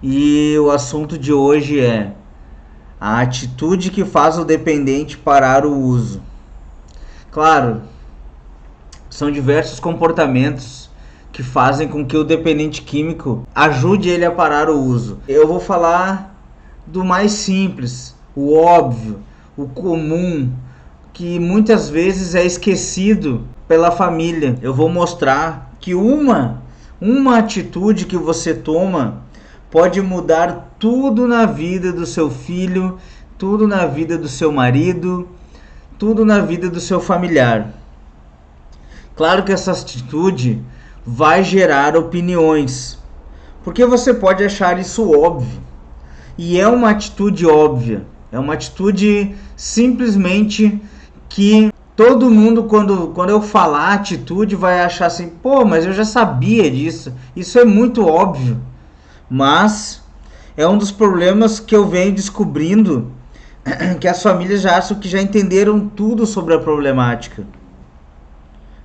E o assunto de hoje é a atitude que faz o dependente parar o uso. Claro, são diversos comportamentos que fazem com que o dependente químico ajude ele a parar o uso. Eu vou falar do mais simples, o óbvio, o comum, que muitas vezes é esquecido pela família. Eu vou mostrar que uma atitude que você toma pode mudar tudo na vida do seu filho, tudo na vida do seu marido, tudo na vida do seu familiar. Claro que essa atitude vai gerar opiniões, porque você pode achar isso óbvio. E é uma atitude óbvia, é uma atitude simplesmente que todo mundo, quando eu falar atitude, vai achar assim, pô, mas eu já sabia disso, isso é muito óbvio. Mas é um dos problemas que eu venho descobrindo, que as famílias já acham que já entenderam tudo sobre a problemática.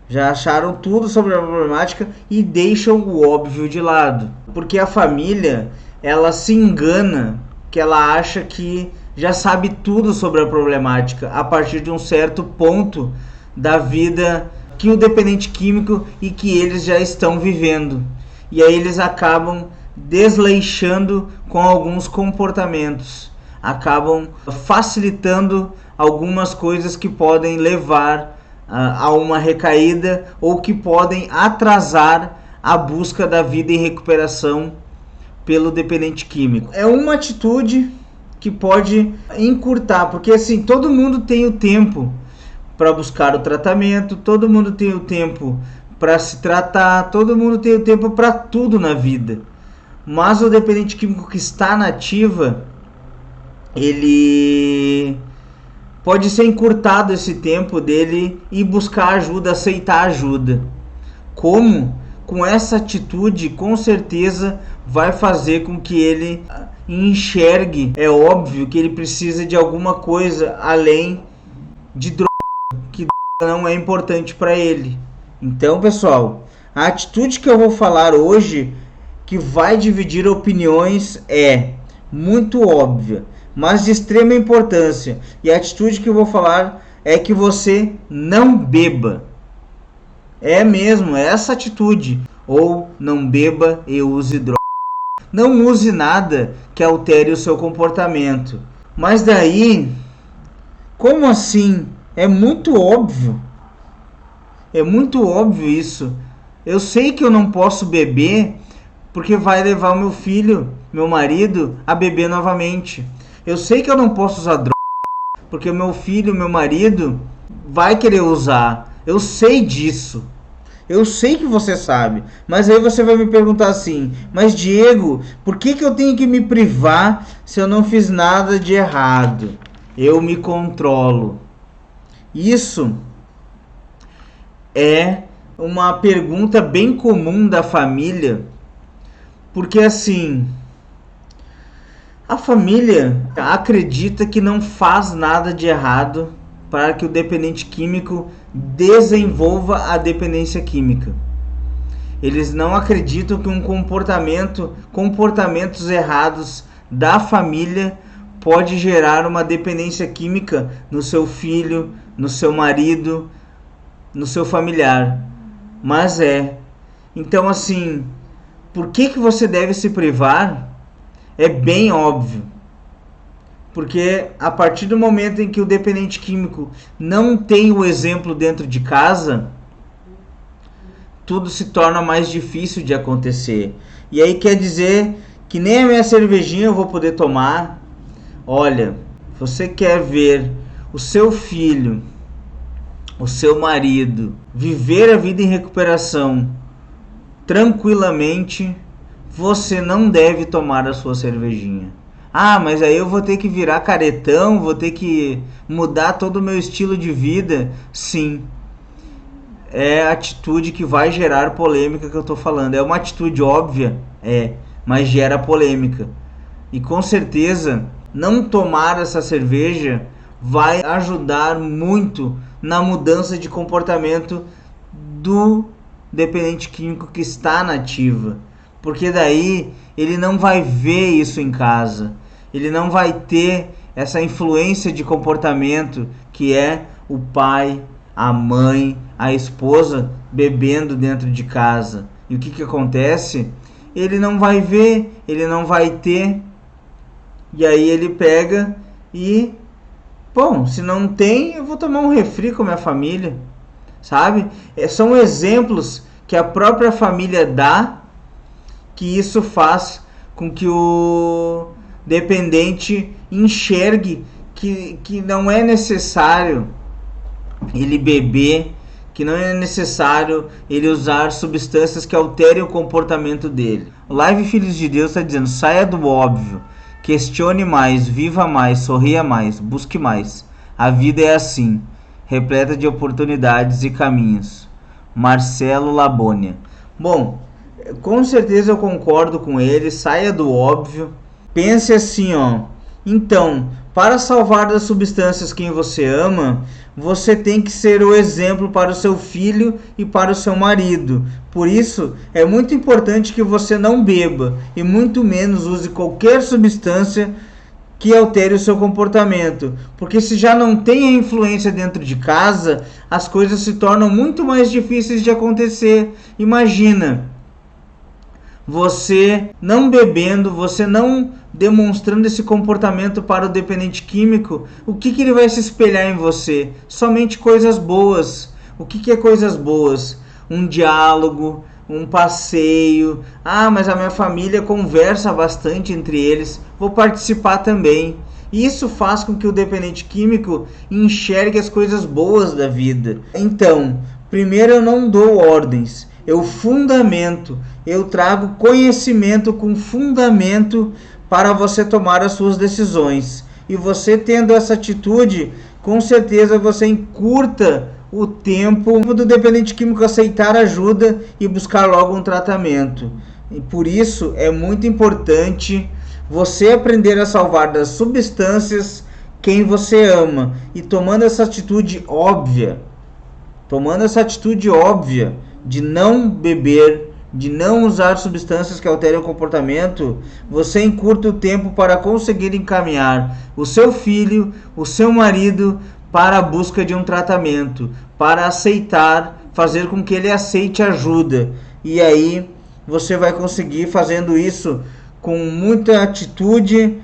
Já acharam tudo sobre a problemática e deixam o óbvio de lado. Porque a família, ela se engana, que ela acha que já sabe tudo sobre a problemática a partir de um certo ponto da vida que o dependente químico e que eles já estão vivendo. E aí eles acabam desleixando com alguns comportamentos, acabam facilitando algumas coisas que podem levar a uma recaída ou que podem atrasar a busca da vida em recuperação pelo dependente químico. É uma atitude que pode encurtar, porque assim, todo mundo tem o tempo para buscar o tratamento, todo mundo tem o tempo para se tratar, todo mundo tem o tempo para tudo na vida. Mas o dependente químico que está na ativa, ele pode ser encurtado esse tempo dele e buscar ajuda, aceitar ajuda. Como? Com essa atitude, com certeza vai fazer com que ele enxergue. É óbvio que ele precisa de alguma coisa além de droga, que droga não é importante para ele. Então, pessoal, a atitude que eu vou falar hoje, que vai dividir opiniões, é muito óbvia, mas de extrema importância. E a atitude que eu vou falar é que você não beba. É mesmo, é essa atitude. Ou não beba e use droga. Não use nada que altere o seu comportamento. Mas daí, como assim? É muito óbvio. É muito óbvio isso. Eu sei que eu não posso beber porque vai levar o meu filho, meu marido, a beber novamente. Eu sei que eu não posso usar droga porque o meu filho, meu marido, vai querer usar. Eu sei disso. Eu sei que você sabe. Mas aí você vai me perguntar assim, mas Diego, por que eu tenho que me privar se eu não fiz nada de errado? Eu me controlo. Isso é uma pergunta bem comum da família, porque assim, a família acredita que não faz nada de errado para que o dependente químico desenvolva a dependência química. Eles não acreditam que comportamentos errados da família pode gerar uma dependência química no seu filho, no seu marido, no seu familiar. Mas é. Então assim, por que você deve se privar? É bem óbvio. Porque a partir do momento em que o dependente químico não tem o exemplo dentro de casa, tudo se torna mais difícil de acontecer. E aí quer dizer que nem a minha cervejinha eu vou poder tomar. Olha, você quer ver o seu filho, o seu marido, viver a vida em recuperação tranquilamente, você não deve tomar a sua cervejinha. Ah, mas aí eu vou ter que virar caretão, vou ter que mudar todo o meu estilo de vida. Sim, é a atitude que vai gerar polêmica que eu tô falando. É uma atitude óbvia, mas gera polêmica. E com certeza, não tomar essa cerveja vai ajudar muito na mudança de comportamento do dependente químico que está na ativa. porque daí ele não vai ver isso em casa, ele não vai ter essa influência de comportamento que é o pai, a mãe, a esposa bebendo dentro de casa. E o que acontece? Ele não vai ver, ele não vai ter, e aí ele pega e, bom, se não tem, eu vou tomar um refri com a minha família, sabe? São exemplos que a própria família dá, que isso faz com que o dependente enxergue que não é necessário ele beber, que não é necessário ele usar substâncias que alterem o comportamento dele. O Live Filhos de Deus está dizendo: saia do óbvio, questione mais, viva mais, sorria mais, busque mais. A vida é assim, repleta de oportunidades e caminhos. Marcelo Labônia. Bom, com certeza eu concordo com ele, saia do óbvio. Pense assim, ó. Então, para salvar das substâncias quem você ama, você tem que ser o exemplo para o seu filho e para o seu marido. Por isso, é muito importante que você não beba e muito menos use qualquer substância que altere o seu comportamento. Porque se já não tem a influência dentro de casa, as coisas se tornam muito mais difíceis de acontecer. Imagina, você não bebendo, você não demonstrando esse comportamento para o dependente químico, o que ele vai se espelhar em você? Somente coisas boas. O que é coisas boas? Um diálogo, um passeio. Ah, mas a minha família conversa bastante entre eles, vou participar também. Isso faz com que o dependente químico enxergue as coisas boas da vida. Então, primeiro eu não dou ordens, eu fundamento, eu trago conhecimento com fundamento para você tomar as suas decisões. E você tendo essa atitude, com certeza você encurta o tempo do dependente químico aceitar ajuda e buscar logo um tratamento. E por isso é muito importante você aprender a salvar das substâncias quem você ama. E tomando essa atitude óbvia de não beber, de não usar substâncias que alterem o comportamento, você encurta o tempo para conseguir encaminhar o seu filho, o seu marido para a busca de um tratamento, para aceitar, fazer com que ele aceite ajuda. E aí você vai conseguir fazendo isso com muita atitude,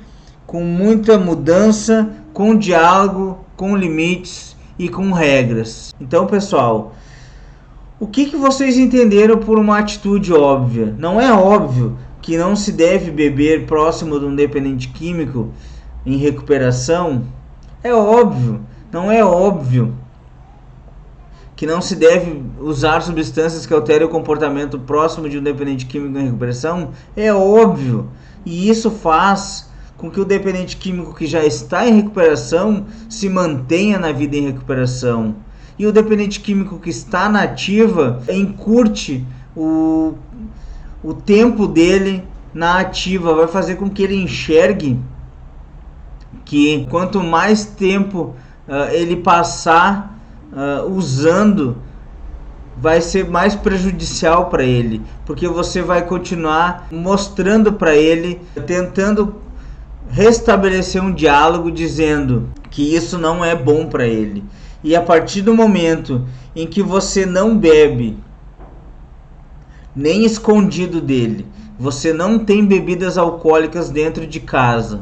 com muita mudança, com diálogo, com limites e com regras. Então, pessoal, o que vocês entenderam por uma atitude óbvia? Não é óbvio que não se deve beber próximo de um dependente químico em recuperação? É óbvio. Não é óbvio que não se deve usar substâncias que alterem o comportamento próximo de um dependente químico em recuperação? É óbvio. E isso faz com que o dependente químico que já está em recuperação se mantenha na vida em recuperação. E o dependente químico que está na ativa encurte o tempo dele na ativa, vai fazer com que ele enxergue que quanto mais tempo ele passar usando, vai ser mais prejudicial para ele, porque você vai continuar mostrando para ele, tentando restabelecer um diálogo, dizendo que isso não é bom para ele. E a partir do momento em que você não bebe, nem escondido dele, você não tem bebidas alcoólicas dentro de casa,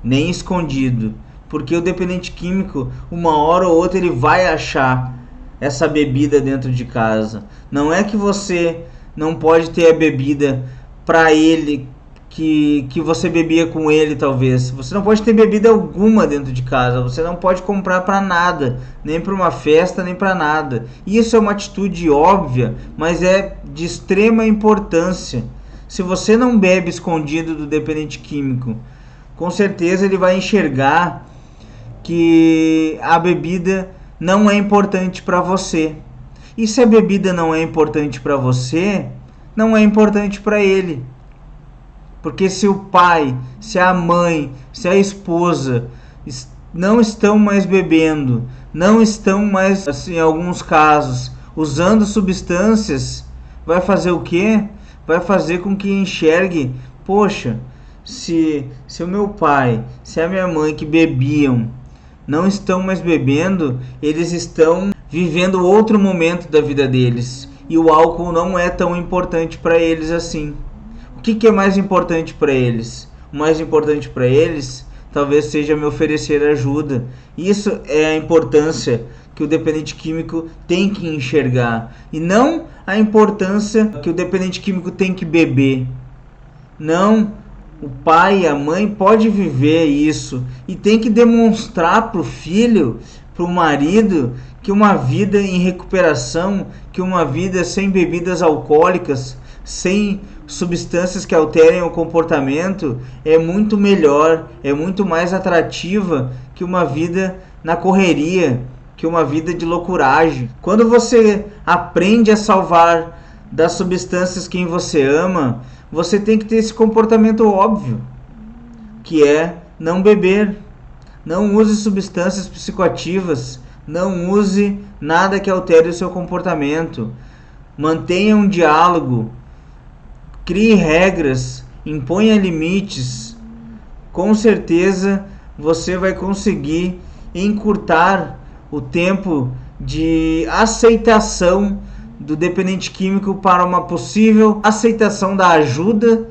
nem escondido, porque o dependente químico, uma hora ou outra, ele vai achar essa bebida dentro de casa. Não é que você não pode ter a bebida para ele, que você bebia com ele, talvez. Você não pode ter bebida alguma dentro de casa. Você não pode comprar para nada, nem para uma festa, nem para nada. Isso é uma atitude óbvia, mas é de extrema importância. Se você não bebe escondido do dependente químico, com certeza ele vai enxergar que a bebida não é importante para você. E se a bebida não é importante para você, não é importante para ele. Porque se o pai, se a mãe, se a esposa não estão mais bebendo, não estão mais, assim, em alguns casos, usando substâncias, vai fazer o quê? vai fazer com que enxergue, poxa, se o meu pai, se a minha mãe que bebiam não estão mais bebendo, eles estão vivendo outro momento da vida deles e o álcool não é tão importante para eles assim. O que é mais importante para eles? O mais importante para eles talvez seja me oferecer ajuda. Isso é a importância que o dependente químico tem que enxergar e não a importância que o dependente químico tem que beber. Não, o pai e a mãe pode viver isso e tem que demonstrar para o filho, para o marido, que uma vida em recuperação, que uma vida sem bebidas alcoólicas, sem substâncias que alterem o comportamento, é muito melhor, é muito mais atrativa que uma vida na correria, que uma vida de loucuragem. Quando você aprende a salvar das substâncias quem você ama, você tem que ter esse comportamento óbvio, que é não beber. Não use substâncias psicoativas, não use nada que altere o seu comportamento. Mantenha um diálogo, crie regras, imponha limites. Com certeza você vai conseguir encurtar o tempo de aceitação do dependente químico para uma possível aceitação da ajuda,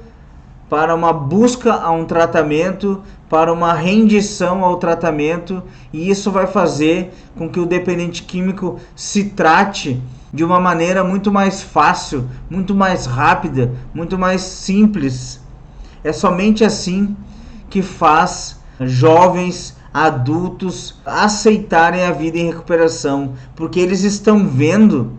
para uma busca a um tratamento, para uma rendição ao tratamento, e isso vai fazer com que o dependente químico se trate de uma maneira muito mais fácil, muito mais rápida, muito mais simples. É somente assim que faz jovens adultos aceitarem a vida em recuperação, porque eles estão vendo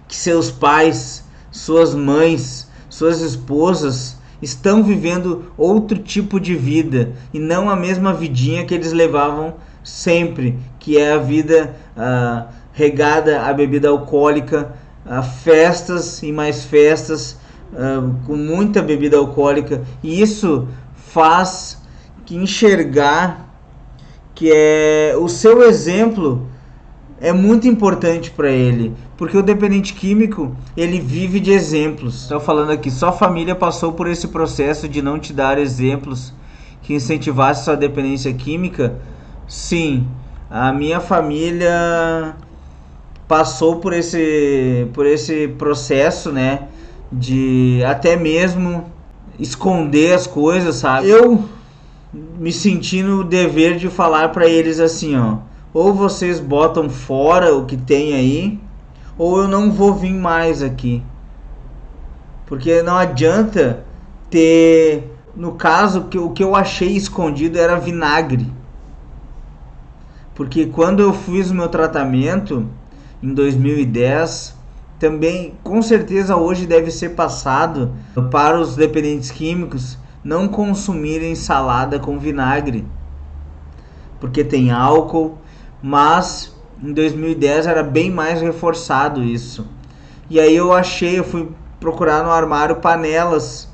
que seus pais, suas mães, suas esposas estão vivendo outro tipo de vida e não a mesma vidinha que eles levavam sempre, que é a vida regada à bebida alcoólica, a festas e mais festas, com muita bebida alcoólica, e isso faz que enxergar que o seu exemplo é muito importante para ele, porque o dependente químico, ele vive de exemplos. Estou falando aqui, sua família passou por esse processo de não te dar exemplos que incentivasse sua dependência química? Sim, a minha família passou por esse processo, né, de até mesmo esconder as coisas, sabe? Eu me senti no dever de falar para eles assim, ó: ou vocês botam fora o que tem aí, ou eu não vou vir mais aqui. Porque não adianta ter... No caso, o que eu achei escondido era vinagre. Porque quando eu fiz o meu tratamento, em 2010, também, com certeza hoje deve ser passado para os dependentes químicos não consumirem salada com vinagre. Porque tem álcool, mas em 2010 era bem mais reforçado isso. E aí eu fui procurar no armário panelas,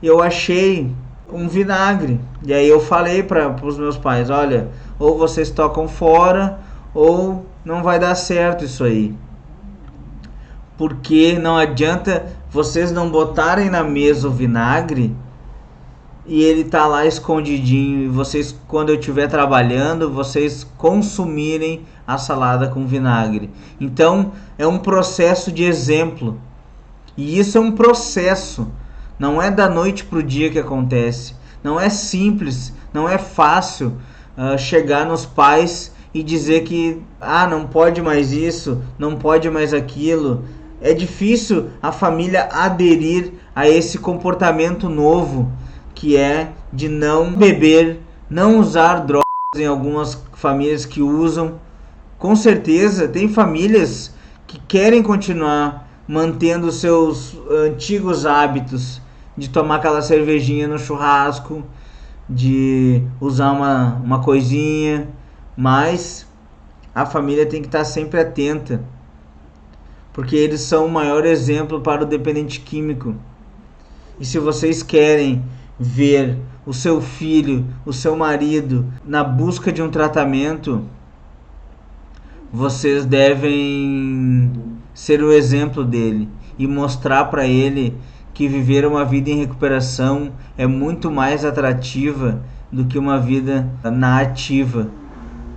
e eu achei um vinagre. E aí eu falei para os meus pais: olha, ou vocês tocam fora, ou não vai dar certo isso aí. Porque não adianta vocês não botarem na mesa o vinagre e ele tá lá escondidinho, e vocês, quando eu estiver trabalhando, vocês consumirem a salada com vinagre. Então é um processo de exemplo, e isso é um processo, não é da noite pro dia que acontece, não é simples, não é fácil chegar nos pais e dizer que não pode mais isso, não pode mais aquilo. É difícil a família aderir a esse comportamento novo, que é de não beber, não usar drogas. Em algumas famílias que usam, com certeza tem famílias que querem continuar mantendo seus antigos hábitos de tomar aquela cervejinha no churrasco, de usar uma coisinha, mas a família tem que estar sempre atenta, porque eles são o maior exemplo para o dependente químico. E se vocês querem ver o seu filho, o seu marido na busca de um tratamento, vocês devem ser o exemplo dele. e mostrar para ele que viver uma vida em recuperação é muito mais atrativa do que uma vida na ativa.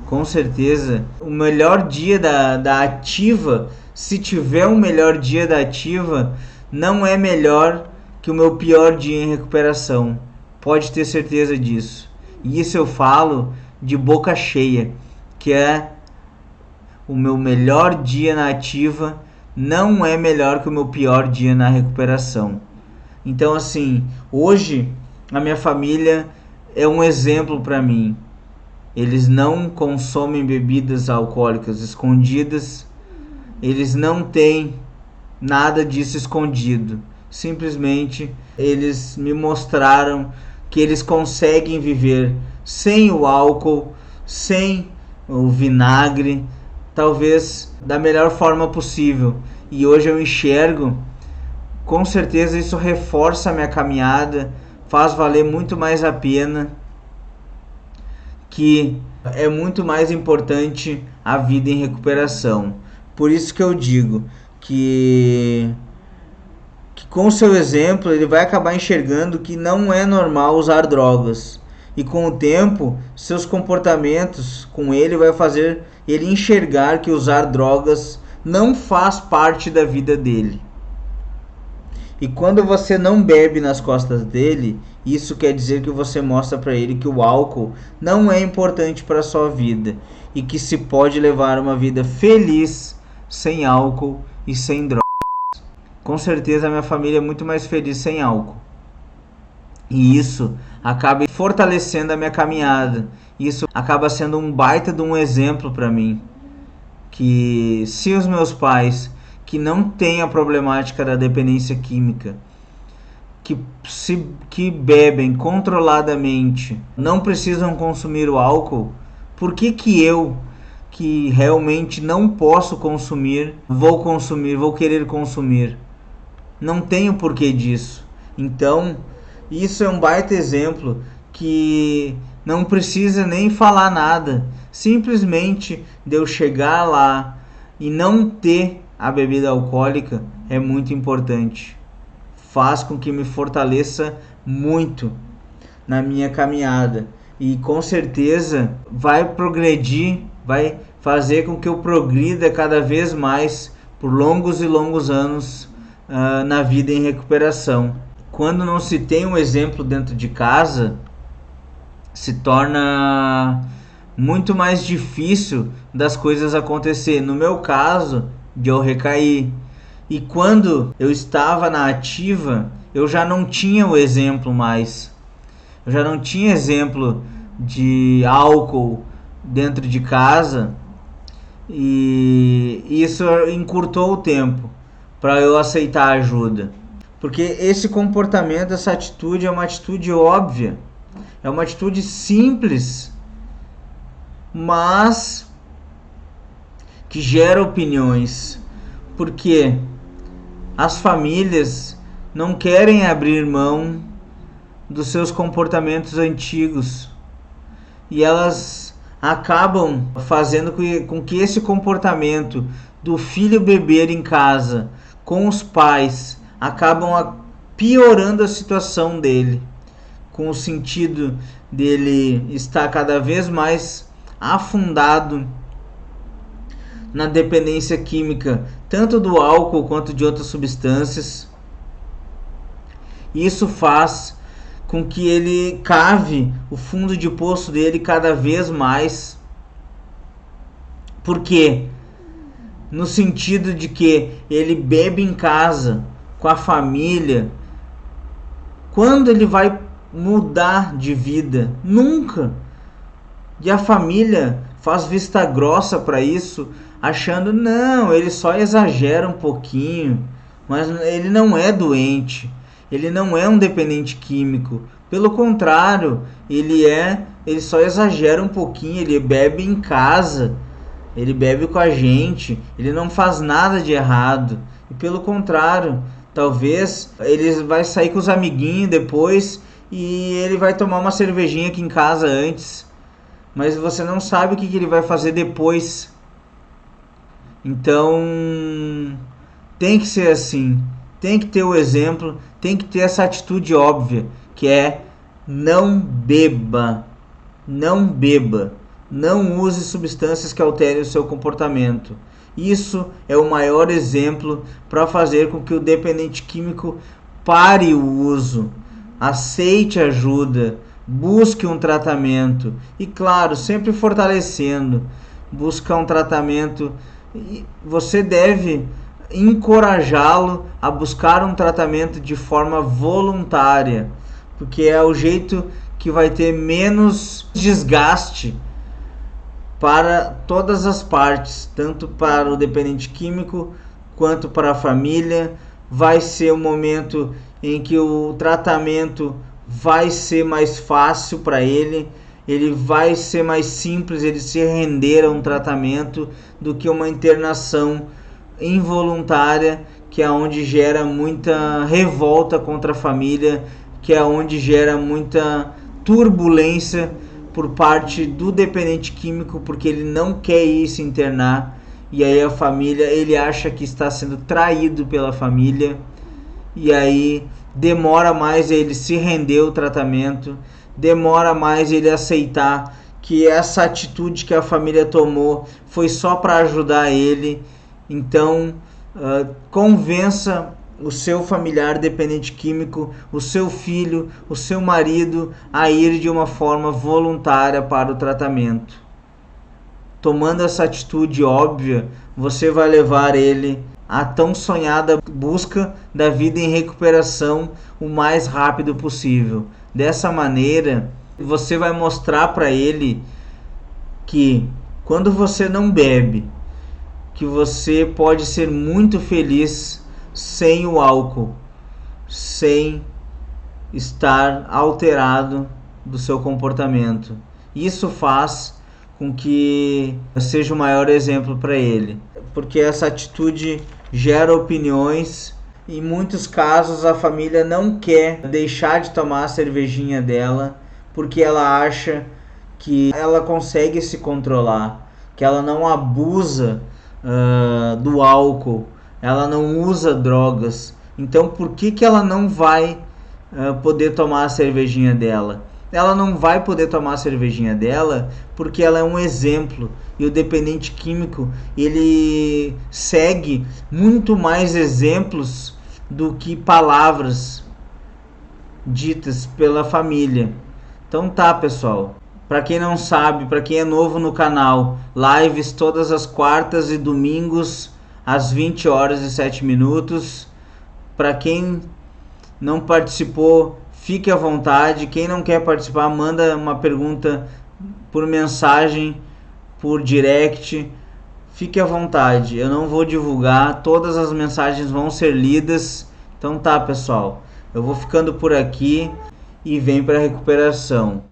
Com certeza, o melhor dia da ativa, se tiver um melhor dia da ativa, não é melhor que o meu pior dia em recuperação. Pode ter certeza disso. E isso eu falo de boca cheia, que é o meu melhor dia na ativa não é melhor que o meu pior dia na recuperação. Então, assim, hoje a minha família é um exemplo para mim. Eles não consomem bebidas alcoólicas escondidas, eles não têm nada disso escondido. Simplesmente eles me mostraram que eles conseguem viver sem o álcool, sem o vinagre, talvez da melhor forma possível. E hoje eu enxergo, com certeza isso reforça a minha caminhada, faz valer muito mais a pena, que é muito mais importante a vida em recuperação. Por isso que eu digo que com o seu exemplo ele vai acabar enxergando que não é normal usar drogas. E com o tempo, seus comportamentos com ele vai fazer ele enxergar que usar drogas não faz parte da vida dele. E quando você não bebe nas costas dele, isso quer dizer que você mostra para ele que o álcool não é importante para a sua vida e que se pode levar uma vida feliz sem álcool e sem drogas. Com certeza a minha família é muito mais feliz sem álcool. E isso acaba fortalecendo a minha caminhada. Isso acaba sendo um baita de um exemplo para mim. Que se os meus pais, que não têm a problemática da dependência química, que bebem controladamente, não precisam consumir o álcool, por que eu, que realmente não posso consumir, vou querer consumir? Não tenho porquê disso. Então, isso é um baita exemplo que não precisa nem falar nada. Simplesmente de eu chegar lá e não ter a bebida alcoólica é muito importante. Faz com que me fortaleça muito na minha caminhada. E com certeza vai progredir, vai fazer com que eu progrida cada vez mais por longos e longos anos na vida em recuperação. Quando não se tem um exemplo dentro de casa, se torna muito mais difícil das coisas acontecer. No meu caso, de eu recair. E quando eu estava na ativa, eu já não tinha o exemplo mais. Eu já não tinha exemplo de álcool dentro de casa. E isso encurtou o tempo para eu aceitar ajuda. Porque esse comportamento, essa atitude é uma atitude óbvia. É uma atitude simples, mas que gera opiniões. Porque as famílias não querem abrir mão dos seus comportamentos antigos. E elas acabam fazendo com que esse comportamento do filho beber em casa com os pais acabam piorando a situação dele, com o sentido dele estar cada vez mais afundado na dependência química, tanto do álcool quanto de outras substâncias. Isso faz com que ele cave o fundo de poço dele cada vez mais. Por quê? No sentido de que ele bebe em casa, com a família. Quando ele vai mudar de vida? Nunca. E a família faz vista grossa para isso, achando, não, ele só exagera um pouquinho, mas ele não é doente, ele não é um dependente químico. Pelo contrário, ele só exagera um pouquinho, ele bebe em casa, ele bebe com a gente, ele não faz nada de errado. E pelo contrário, talvez ele vai sair com os amiguinhos depois e ele vai tomar uma cervejinha aqui em casa antes, mas você não sabe o que ele vai fazer depois. Então, Tem que ser assim, tem que ter o exemplo, tem que ter essa atitude óbvia, que é não beba, não beba, não use substâncias que alterem o seu comportamento. Isso é o maior exemplo para fazer com que o dependente químico pare o uso, aceite ajuda, busque um tratamento e, claro, sempre fortalecendo, buscar um tratamento. Você deve encorajá-lo a buscar um tratamento de forma voluntária, porque é o jeito que vai ter menos desgaste para todas as partes, tanto para o dependente químico quanto para a família. Vai ser um momento em que o tratamento vai ser mais fácil para ele vai ser mais simples ele se render a um tratamento do que uma internação involuntária, que é onde gera muita revolta contra a família, que é onde gera muita turbulência por parte do dependente químico, porque ele não quer ir se internar, e aí a família, ele acha que está sendo traído pela família, e aí demora mais ele se render ao tratamento, demora mais ele aceitar que essa atitude que a família tomou foi só para ajudar ele. Então, convença o seu familiar dependente químico, o seu filho, o seu marido a ir de uma forma voluntária para o tratamento. Tomando essa atitude óbvia, você vai levar ele à tão sonhada busca da vida em recuperação o mais rápido possível. Dessa maneira, você vai mostrar para ele que quando você não bebe, que você pode ser muito feliz sem o álcool, sem estar alterado do seu comportamento. Isso faz com que seja o maior exemplo para ele, porque essa atitude gera opiniões. Em muitos casos a família não quer deixar de tomar a cervejinha dela, porque ela acha que ela consegue se controlar, que ela não abusa do álcool, ela não usa drogas. Então por que ela não vai poder tomar a cervejinha dela? Ela não vai poder tomar a cervejinha dela porque ela é um exemplo, e o dependente químico ele segue muito mais exemplos do que palavras ditas pela família. Então tá, pessoal, para quem não sabe, para quem é novo no canal, lives todas as quartas e domingos às 20 horas e 7 minutos. Para quem não participou, fique à vontade. Quem não quer participar, manda uma pergunta por mensagem, por direct. Fique à vontade, eu não vou divulgar, todas as mensagens vão ser lidas. Então tá, pessoal, eu vou ficando por aqui e vem para a recuperação.